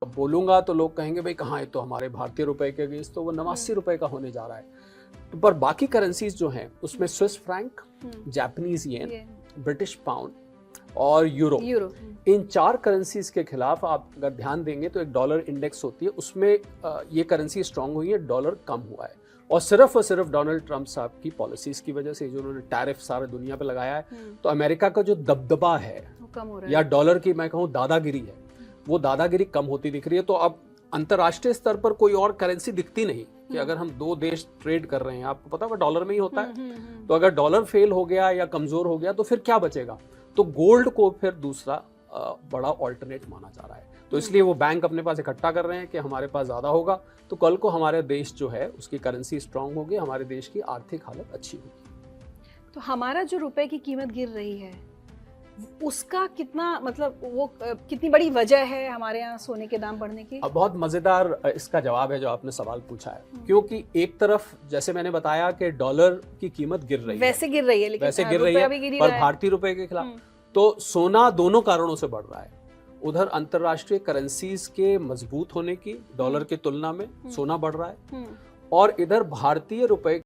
अब बोलूंगा तो लोग कहेंगे भाई कहाँ है, तो हमारे भारतीय रुपए के अगेंस्ट तो वो 89 रुपए का होने जा रहा है। तो पर बाकी करेंसीज जो हैं उसमें Swiss franc, Japanese yen, British pound और यूरो, इन 4 करेंसीज के खिलाफ आप अगर ध्यान देंगे तो एक डॉलर इंडेक्स होती है, उसमें ये करेंसी स्ट्रांग हुई है, डॉलर कम हुआ है। और सिर्फ डोनाल्ड ट्रंप साहब की पॉलिसीज की वजह से जो उन्होंने टैरिफ सारे दुनिया पे लगाया है, तो अमेरिका का जो दबदबा है कम हो रहा या डॉलर की मैं कहूँ दादागिरी है, वो दादागिरी कम होती दिख रही है। तो अब अंतर्राष्ट्रीय स्तर पर कोई और करेंसी दिखती नहीं कि अगर हम 2 देश ट्रेड कर रहे हैं, आपको पता है डॉलर में ही होता है, तो अगर डॉलर फेल हो गया या कमजोर हो गया तो फिर क्या बचेगा? तो गोल्ड को फिर दूसरा बड़ा ऑल्टरनेट माना जा रहा है। तो इसलिए वो बैंक अपने पास इकट्ठा कर रहे हैं कि हमारे पास ज्यादा होगा तो कल को हमारे देश जो है उसकी करेंसी स्ट्रांग होगी, हमारे देश की आर्थिक हालत अच्छी होगी। तो हमारा जो रुपए की कीमत गिर रही है उसका कितना मतलब वो कितनी बड़ी वजह है हमारे यहाँ सोने के दाम बढ़ने की? अब बहुत मजेदार इसका जवाब है जो आपने सवाल पूछा है, क्योंकि एक तरफ जैसे मैंने बताया कि डॉलर की कीमत गिर रही है, वैसे गिर रही है, लेकिन वैसे गिर रही है पर भारतीय रुपए के खिलाफ तो सोना दोनों कारणों से बढ़ रहा है। उधर अंतरराष्ट्रीय करेंसीज के मजबूत होने की डॉलर की तुलना में सोना बढ़ रहा है, और इधर भारतीय रुपए